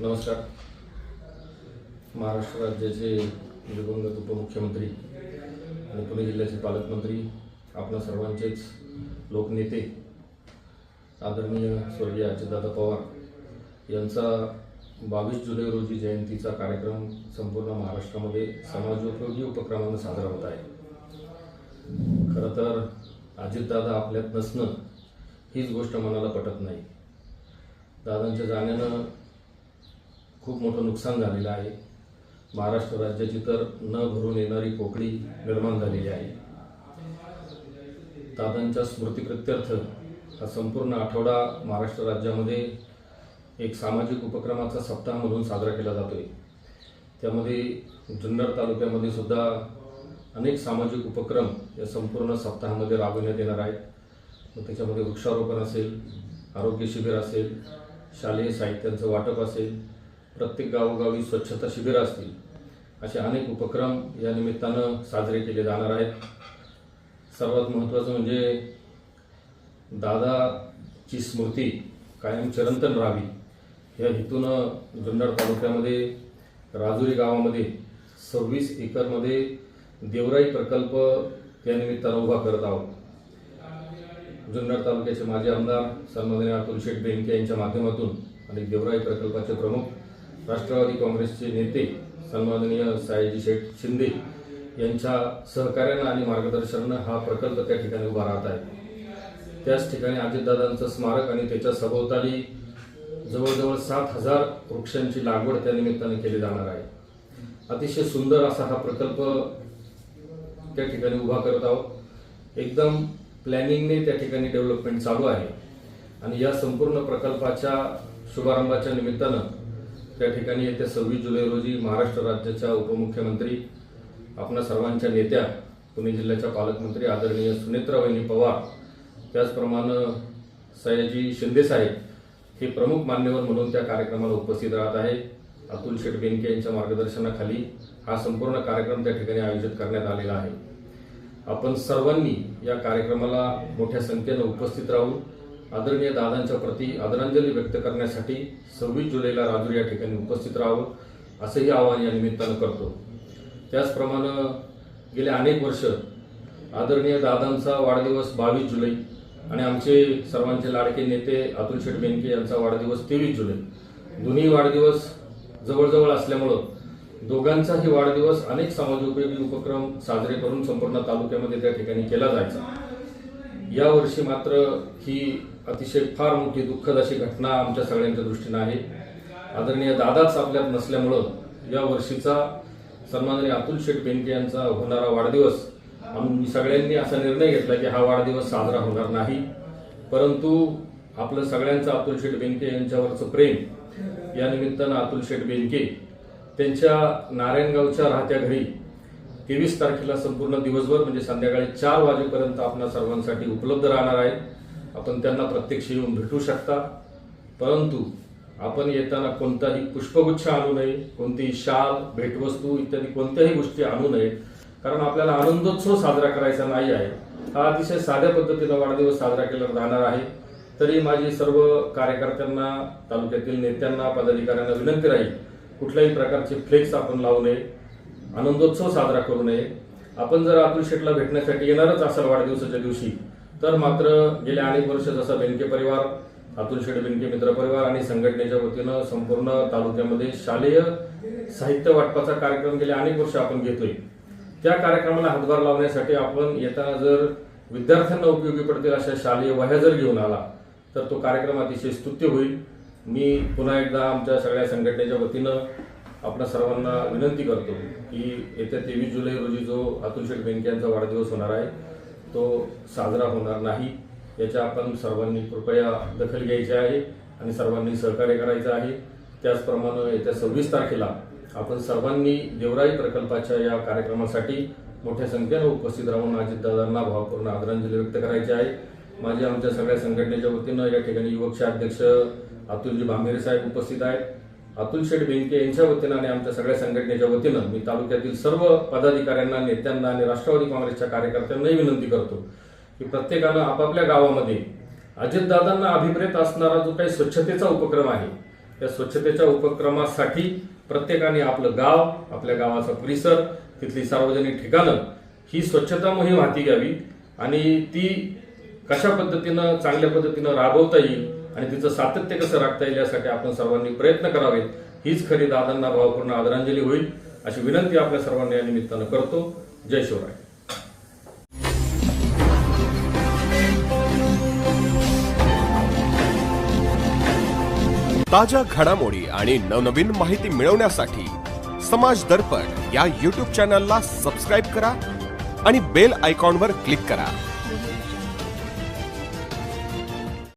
नमस्कार. महाराष्ट्र राज्याचे दिवंगत उपमुख्यमंत्री आणि पुणे जिल्ह्याचे पालकमंत्री, आपणा सर्वांचेच लोकनेते आदरणीय स्वर्गीय अजितदादा पवार यांचा 22 जुलै रोजी जयंतीचा कार्यक्रम संपूर्ण महाराष्ट्रामध्ये समाजोपयोगी उपक्रमाने साजरा होत आहे. खरं तर अजितदादा आपल्यात नसणं हीच गोष्ट मनाला पटत नाही. दादांच्या जाण्यानं खूप मोठं नुकसान झालेलं आहे. महाराष्ट्र राज्याची तर न भरून येणारी पोकळी निर्माण झालेली आहे. दादांच्या स्मृतिप्रित्यर्थ हा संपूर्ण आठवडा महाराष्ट्र राज्यामध्ये एक सामाजिक उपक्रमाचा सप्ताह म्हणून साजरा केला जातोय. त्यामध्ये जुन्नर तालुक्यामध्ये सुद्धा अनेक सामाजिक उपक्रम या संपूर्ण सप्ताहामध्ये राबविण्यात येणार आहेत. त्याच्यामध्ये वृक्षारोपण असेल, आरोग्य शिबिर असेल, शालेय साहित्यांचं वाटप असेल, प्रत्येक गावोगावी स्वच्छता शिबिरं असतील, असे अनेक उपक्रम या निमित्तानं साजरे केले जाणार आहेत. सर्वात महत्त्वाचं म्हणजे दादाची स्मृती कायम चिरंतन राहावी या हेतूनं जुन्नर तालुक्यामध्ये राजुरी गावामध्ये 26 एकरमध्ये देवराई प्रकल्प त्या निमित्तानं उभा करत आहोत. जुन्नर तालुक्याचे माजी आमदार सन्माननीय अतुल शेठ बेनके यांच्या माध्यमातून आणि देवराई प्रकल्पाचे प्रमुख राष्ट्रवादी काँग्रेसचे नेते सन्माननीय सायाजी शेठ शिंदे यांच्या सहकार्यानं आणि मार्गदर्शनानं हा प्रकल्प त्या ठिकाणी उभा राहत आहे. त्याच ठिकाणी अजितदादांचं स्मारक आणि त्याच्या सभोवताली जवळजवळ 7,000 वृक्षांची लागवड त्या निमित्ताने केली जाणार आहे. अतिशय सुंदर असा हा प्रकल्प त्या ठिकाणी उभा करत आहोत. एकदम प्लॅनिंगने त्या ठिकाणी डेव्हलपमेंट चालू आहे आणि या संपूर्ण प्रकल्पाच्या शुभारंभाच्या निमित्तानं त्या ठिकाणी येत्या 26 जुलै रोजी महाराष्ट्र राज्याच्या उपमुख्यमंत्री, आपणा सर्वांच्या नेत्या, पुणे जिल्ह्याच्या पालकमंत्री आदरणीय सुनेत्रावहिनी पवार, त्याचप्रमाणे सयाजी शिंदे साहेब हे प्रमुख मान्यवर म्हणून त्या कार्यक्रमाला उपस्थित राहत आहे. अतुल शेठ बेनके यांच्या मार्गदर्शनाखाली हा संपूर्ण कार्यक्रम त्या ठिकाणी आयोजित करण्यात आलेला आहे. आपण सर्वांनी या कार्यक्रमाला मोठ्या संख्येनं उपस्थित राहून आदरणीय दादांच्या प्रती आदरांजली व्यक्त करण्यासाठी 26 जुलैला राजुरी या ठिकाणी उपस्थित राहावं असंही आवाहन या निमित्तानं करतो. त्याचप्रमाणे गेले अनेक वर्ष आदरणीय दादांचा वाढदिवस 22 जुलै आणि आमचे सर्वांचे लाडके नेते अतुल शेठ बेनके यांचा वाढदिवस 23 जुलै, दोन्ही वाढदिवस जवळजवळ असल्यामुळं दोघांचाही वाढदिवस अनेक समाजोपयोगी उपक्रम साजरे करून संपूर्ण तालुक्यामध्ये त्या ठिकाणी केला जायचा. यावर्षी मात्र ही अतिशय फार मोठी दुःखद अशी घटना आमच्या सगळ्यांच्या दृष्टीनं आहे. आदरणीय दादाच आपल्यात नसल्यामुळं या वर्षीचा सन्माननीय अतुल शेठ बेनके यांचा होणारा वाढदिवस आम्ही सगळ्यांनी असा निर्णय घेतला की हा वाढदिवस साजरा होणार नाही. परंतु आपलं सगळ्यांचं अतुल शेठ बेनके यांच्यावरचं प्रेम या निमित्तानं अतुल शेठ बेनके त्यांच्या नारायणगावच्या राहत्या घरी 23 तारखेला संपूर्ण दिवसभर म्हणजे संध्याकाळी 4 वाजेपर्यंत आपल्या सर्वांसाठी उपलब्ध राहणार आहे. आपण त्यांना प्रत्यक्ष येऊन भेटू शकता. परंतु आपण येताना कोणताही पुष्पगुच्छ आणू नये, कोणतीही शाल, भेटवस्तू इत्यादी कोणत्याही गोष्टी आणू नये, कारण आपल्याला आनंदोत्सव साजरा करायचा नाही आहे. हा अतिशय साध्या पद्धतीनं वाढदिवस साजरा केला जाणार आहे. तरी माझी सर्व कार्यकर्त्यांना, तालुक्यातील नेत्यांना, पदाधिकाऱ्यांना विनंती राहील, कुठल्याही प्रकारचे फ्लेक्स आपण लावू नये, आनंदोत्सव साजरा करू नये. आपण जर अतुल शेठला भेटण्यासाठी येणारच असाल वाढदिवसाच्या दिवशी, तर मात्र गेल्या अनेक वर्ष जसा बेनके परिवार, अतुल शेठ बेनके मित्र परिवार आणि संघटनेच्या वतीनं संपूर्ण तालुक्यामध्ये शालेय साहित्य वाटपाचा कार्यक्रम गेल्या अनेक वर्ष आपण घेतोय. त्या कार्यक्रमाला हातभार लावण्यासाठी आपण येताना जर विद्यार्थ्यांना उपयोगी पडतील अशा शालेय वह्या जर घेऊन आला तर तो कार्यक्रम अतिशय स्तुत्य होईल. मी पुन्हा एकदा आमच्या सगळ्या संघटनेच्या वतीनं आपल्या सर्वांना विनंती करतो की येत्या 23 जुलै रोजी जो अतुल शेठ बेनके यांचा वाढदिवस होणार आहे तो साजरा होणार नाही. याच्या आपण सर्वांनी कृपया दखल घ्यायची आहे आणि सर्वांनी सहकार्य करायचं आहे. त्याचप्रमाणे येत्या 26 तारखेला आपण सर्वांनी देवराई प्रकल्पाच्या या कार्यक्रमासाठी मोठ्या संख्येनं उपस्थित राहून अजितदादांना भावपूर्ण आदरांजली व्यक्त करायची आहे. माझे आमच्या सगळ्या संघटनेच्या वतीनं या ठिकाणी युवकचे अध्यक्ष अतुलजी भांबेरे साहेब उपस्थित आहेत. अतुल शेठ बेनके यांच्या वतीनं आणि आमच्या सगळ्या संघटनेच्या वतीनं मी तालुक्यातील सर्व पदाधिकाऱ्यांना, नेत्यांना आणि राष्ट्रवादी काँग्रेसच्या कार्यकर्त्यांनाही विनंती करतो की प्रत्येकानं आपापल्या गावामध्ये अजितदादांना अभिप्रेत असणारा जो काही स्वच्छतेचा उपक्रम आहे या स्वच्छतेच्या उपक्रमासाठी प्रत्येकाने आपलं गाव, आपल्या गावाचा परिसर, तिथली सार्वजनिक ठिकाणं ही स्वच्छता मोहीम हाती घ्यावी आणि ती कशा पद्धतीनं चांगल्या पद्धतीनं राबवता येईल आणि तिचं सातत्य कसं राखता येईल यासाठी आपण सर्वांनी प्रयत्न करावेत. हीच खरी दादांना भावपूर्ण आदरांजली होईल अशी विनंती आपल्या सर्वांनी या निमित्तानं करतो. जय शिवराय. ताज्या घडामोडी आणि नवनवीन माहिती मिळवण्यासाठी समाज दर्पण या YouTube चॅनलला सबस्क्राईब करा आणि बेल आयकॉनवर क्लिक करा.